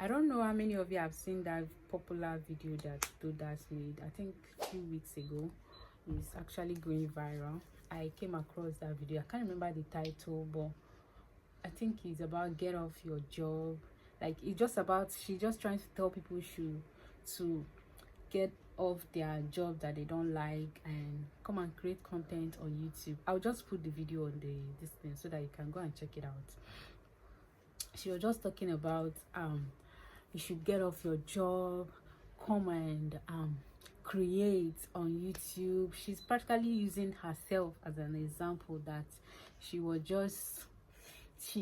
I don't know how many of you have seen that popular video that Dodas made. I think a few weeks ago. It's actually going viral. I came across that video. I can't remember the title, but I think it's about get off your job. Like, it's just about, she's just trying to tell people to get off their job that they don't like and come and create content on YouTube. I'll just put the video on this thing so that you can go and check it out. She was just talking about you should get off your job, come and create on YouTube. She's practically using herself as an example, that she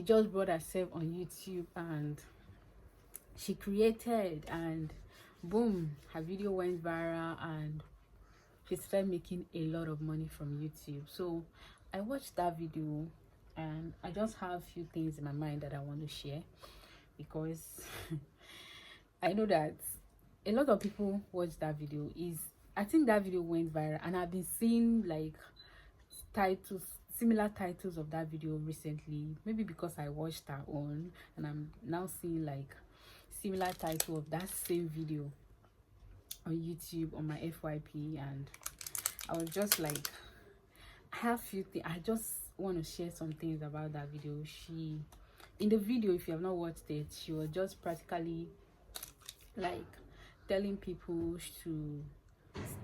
just brought herself on YouTube and she created, and boom, her video went viral and she started making a lot of money from YouTube. So I watched that video and I just have a few things in my mind that I want to share, because I know that a lot of people watch that video. I think that video went viral, and I've been seeing like similar titles of that video recently, maybe because I watched her own, and I'm now seeing like similar title of that same video on YouTube on my FYP. And I was just like, I have few things. I just want to share some things about that video. In the video, if you have not watched it, she was just practically like telling people to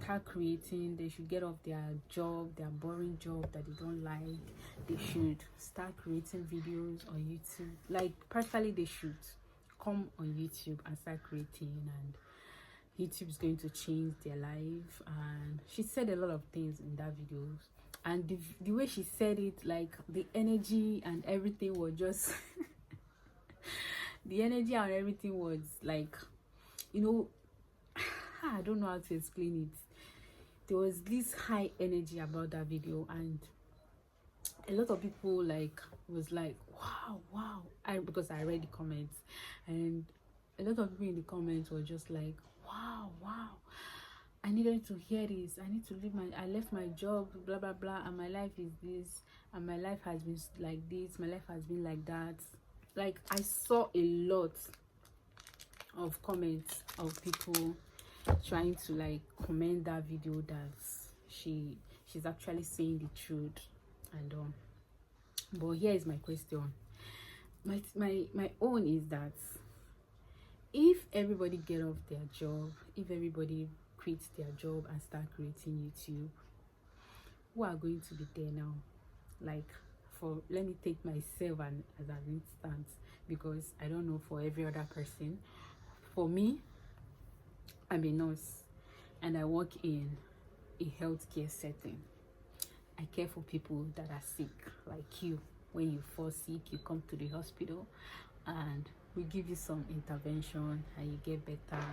start creating. They should get off their job, their boring job that they don't like. They should start creating videos on YouTube. Like, practically they should come on YouTube and start creating, and YouTube is going to change their life. And she said a lot of things in that video, and the way she said it, like the energy and everything was just the energy and everything was like, you know, I don't know how to explain it. There was this high energy about that video, and a lot of people like was like, wow. Because I read the comments, and a lot of people in the comments were just like, wow, I needed to hear this. I left my job, blah blah blah, and my life is this, and my life has been like this, my life has been like that. Like, I saw a lot of comments of people trying to like comment that video that she's actually saying the truth. And but here is my question. My own is that if everybody get off their job, if everybody quits their job and start creating YouTube, who are going to be there now? Like, let me take myself as an instance, because I don't know for every other person. For me, I'm a nurse and I work in a healthcare setting. I care for people that are sick, like you. When you fall sick, you come to the hospital and we give you some intervention and you get better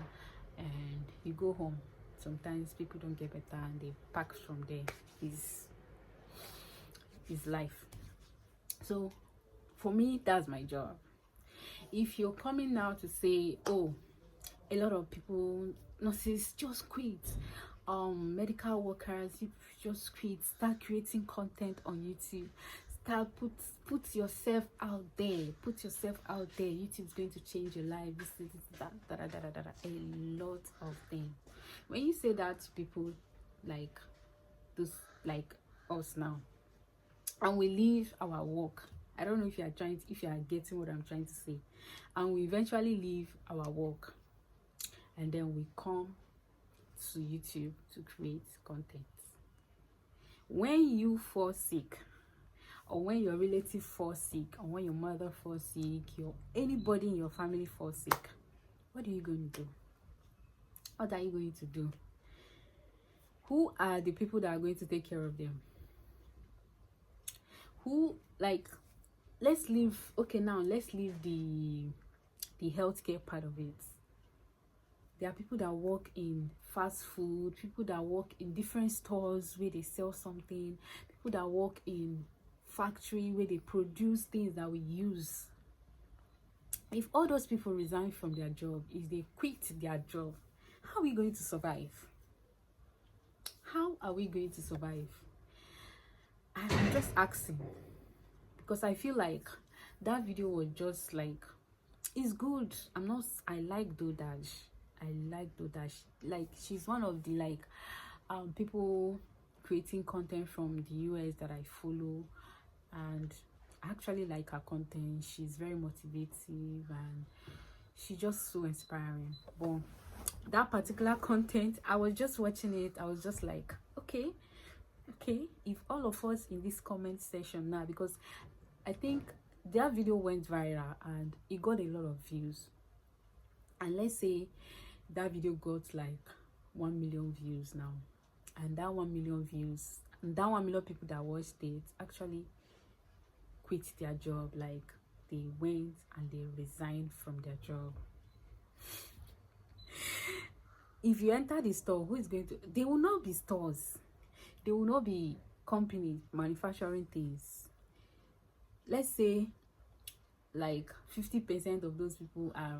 and you go home. Sometimes people don't get better and they pack from there. Is life. So for me, that's my job. If you're coming now to say, oh, a lot of people, nurses, just quit, medical workers, you just quit, start creating content on YouTube, start put yourself out there, YouTube's going to change your life, this that, a lot of things. When you say that to people like those, like us now, and we leave our work, I don't know if you are getting what I'm trying to say, and we eventually leave our work and then we come to YouTube to create content. When you fall sick, or when your relative falls sick, or when your mother falls sick, anybody in your family falls sick, what are you going to do? What are you going to do? Who are the people that are going to take care of them? Who, like, let's leave the healthcare part of it. There are people that work in fast food, people that work in different stores where they sell something, people that work in factory where they produce things that we use. If all those people resign from their job, if they quit their job, how are we going to survive? How are we going to survive? I'm just asking, because I feel like that video was just like it's good. I like DoorDash. I like DoorDash. Like, she's one of the like people creating content from the US that I follow, and I actually like her content. She's very motivative and she's just so inspiring. But that particular content, I was just watching it, I was just like, okay, if all of us in this comment section now, because I think their video went viral and it got a lot of views, and let's say that video got like 1 million views now, and that 1 million views, and that 1 million people that watched it actually quit their job, like they went and they resigned from their job. If you enter the store, who is going to, they will not be stores, they will not be companies manufacturing things. Let's say like 50% of those people are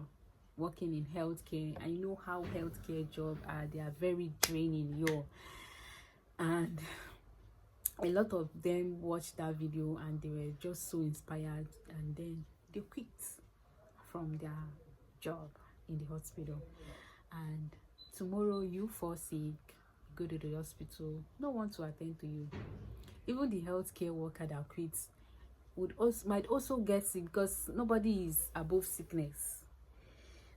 working in healthcare, and you know how healthcare jobs are, they are very draining, and a lot of them watched that video and they were just so inspired, and then they quit from their job in the hospital. And tomorrow you fall sick, go to the hospital, no one to attend to you. Even the healthcare worker that quits might also get sick, because nobody is above sickness.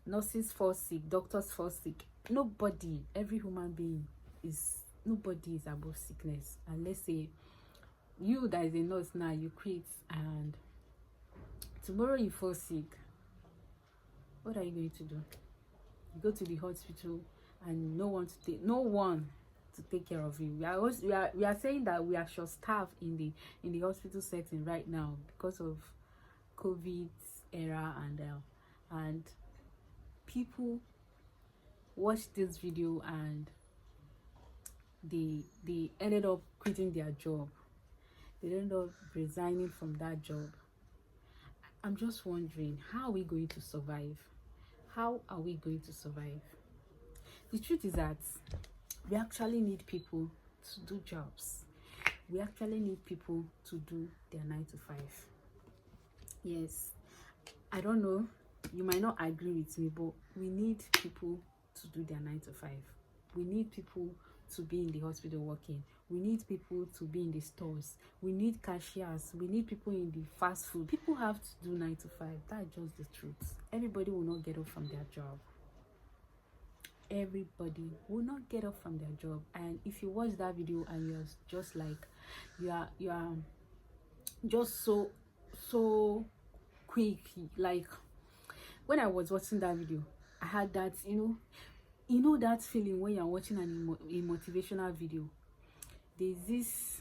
Nurses fall sick, doctors fall sick, nobody, every human being is, nobody is above sickness. And let's say you that is a nurse now, you quit, and tomorrow you fall sick, what are you going to do? You go to the hospital and no one to take care of you. We are saying that we are short staffed in the hospital setting right now because of COVID era, and people watched this video and they ended up quitting their job. They ended up resigning from that job. I'm just wondering, how are we going to survive? How are we going to survive? The truth is that we actually need people to do jobs. We actually need people to do their 9 to 5. Yes, I don't know, you might not agree with me, but we need people to do their 9 to 5. We need people to be in the hospital working. We need people to be in the stores. We need cashiers. We need people in the fast food. People have to do 9 to 5. That's just the truth. Everybody will not get up from their job. Everybody will not get up from their job. And if you watch that video and you're just like, you are just so quick, like when I was watching that video, I had that, you know that feeling when you're watching a motivational video. There's this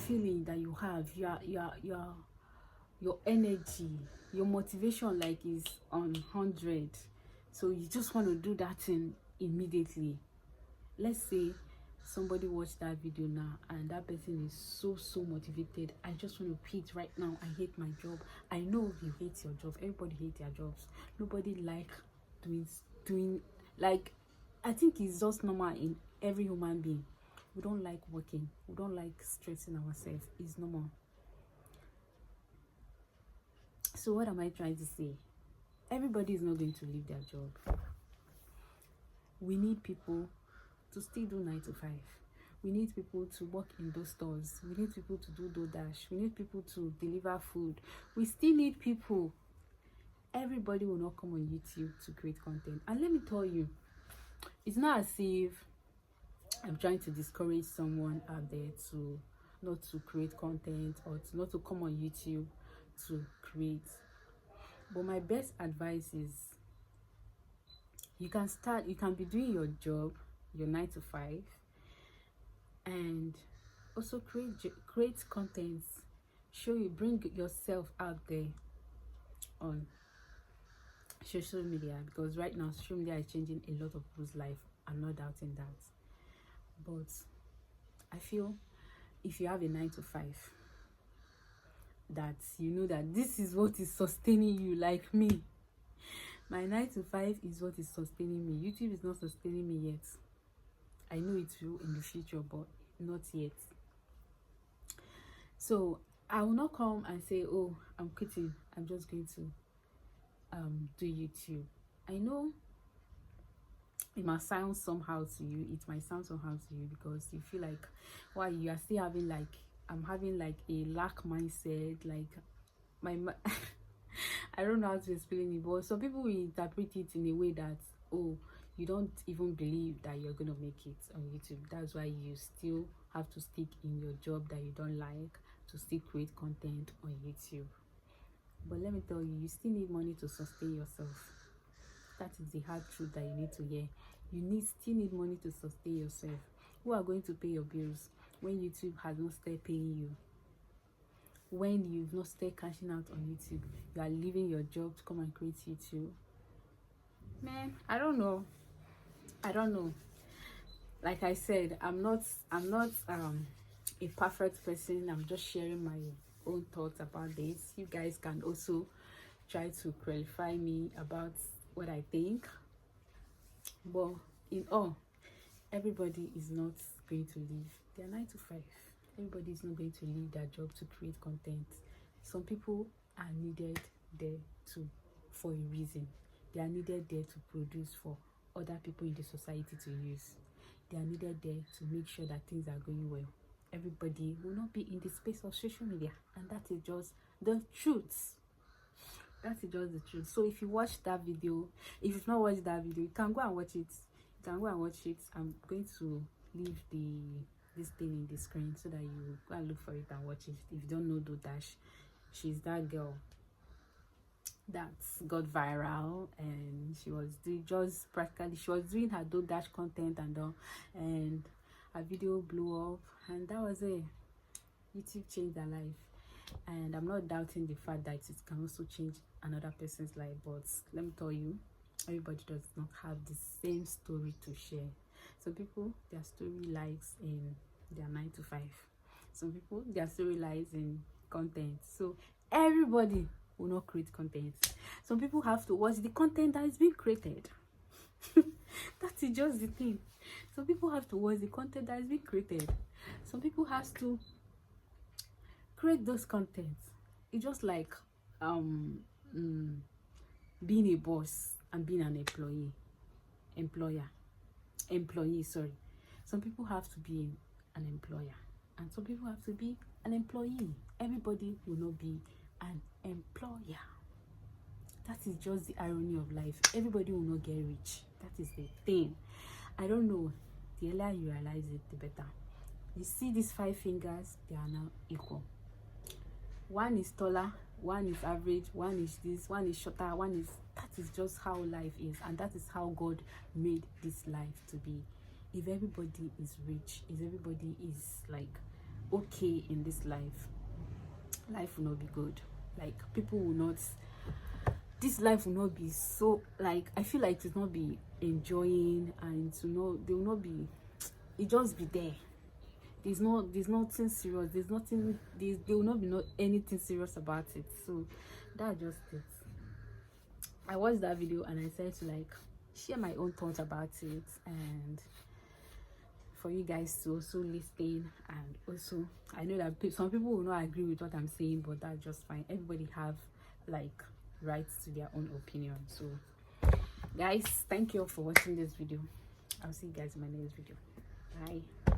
feeling that you have, your energy, your motivation like is on 100, so you just want to do that thing immediately. Let's say somebody watched that video now and that person is so motivated. I just want to quit right now. I hate my job. I know you hate your job. Everybody hates their jobs. Nobody like doing like, I think it's just normal in every human being. We don't like working. We don't like stressing ourselves. It's normal. So what am I trying to say? Everybody is not going to leave their job. We need people to still do 9 to 5. We need people to work in those stores. We need people to do DoorDash. We need people to deliver food. We still need people. Everybody will not come on YouTube to create content. And let me tell you, it's not as if I'm trying to discourage someone out there to not to create content or to not to come on YouTube to create. But my best advice is, you can be doing your job, your 9 to 5, and also create content. Bring yourself out there on social media, because right now social media is changing a lot of people's life. I'm not doubting that, but I feel if you have a 9 to 5, that you know that this is what is sustaining you. Like me, my 9 to 5 is what is sustaining me. YouTube is not sustaining me yet. I know it will in the future, but not yet. So I will not come and say, oh, I'm quitting, I'm just going to do YouTube. I know it might sound somehow to you, because you feel like, why you are still having like, I'm having like a lack mindset, like I don't know how to explain it, but some people will interpret it in a way that, oh, you don't even believe that you're gonna make it on YouTube. That's why you still have to stick in your job that you don't like to still create content on YouTube. But let me tell you, you still need money to sustain yourself. That is the hard truth that you need to hear. Still need money to sustain yourself. Who are going to pay your bills when YouTube has not started paying you? When you've not started cashing out on YouTube, you are leaving your job to come and create YouTube. Man, I don't know. Like I said, I'm not a perfect person. I'm just sharing my own thoughts about this. You guys can also try to qualify me about what I think. But in all, everybody is not going to leave their 9 to 5. Everybody is not going to leave their job to create content. Some people are needed there for a reason. They are needed there to produce for other people in the society to use. They are needed there to make sure that things are going well. Everybody will not be in the space of social media, and that is just the truth. That is just the truth. So if you watch that video, if you've not watched that video, you can go and watch it. I'm going to leave this thing in the screen so that you go and look for it and watch it. If you don't know DoorDash, she's that girl that's got viral, and she was doing her DoorDash content and all, and her video blew up, and that was it. YouTube changed her life, and I'm not doubting the fact that it can also change another person's life. But let me tell you, everybody does not have the same story to share. Some people, their story lies in their 9 to 5. Some people, their story lies in content. So everybody will not create content. Some people have to watch the content that is being created. That is just the thing. Some people have to watch the content that is being created. Some people have to create those contents. It's just like being a boss and being an employee. Sorry. Some people have to be an employer, and some people have to be an employee. Everybody will not be an employer. That is just the irony of life. Everybody will not get rich. That is the thing. I don't know. The earlier you realize it, the better. You see these 5 fingers, they are now equal. One is taller, one is average, one is this, one is shorter, that is just how life is, and that is how God made this life to be. If everybody is rich, if everybody is like okay in this life will not be good. Like, people will not, this life will not be so, like, I feel like it will not be enjoying, and they will not be, it just be there. There's nothing serious. There will not be anything serious about it. So that's just it. I watched that video and I said to like share my own thoughts about it, and for you guys to also listen. And also, I know that some people will not agree with what I'm saying, but that's just fine. Everybody have like rights to their own opinion. So guys, thank you all for watching this video. I'll see you guys in my next video. Bye.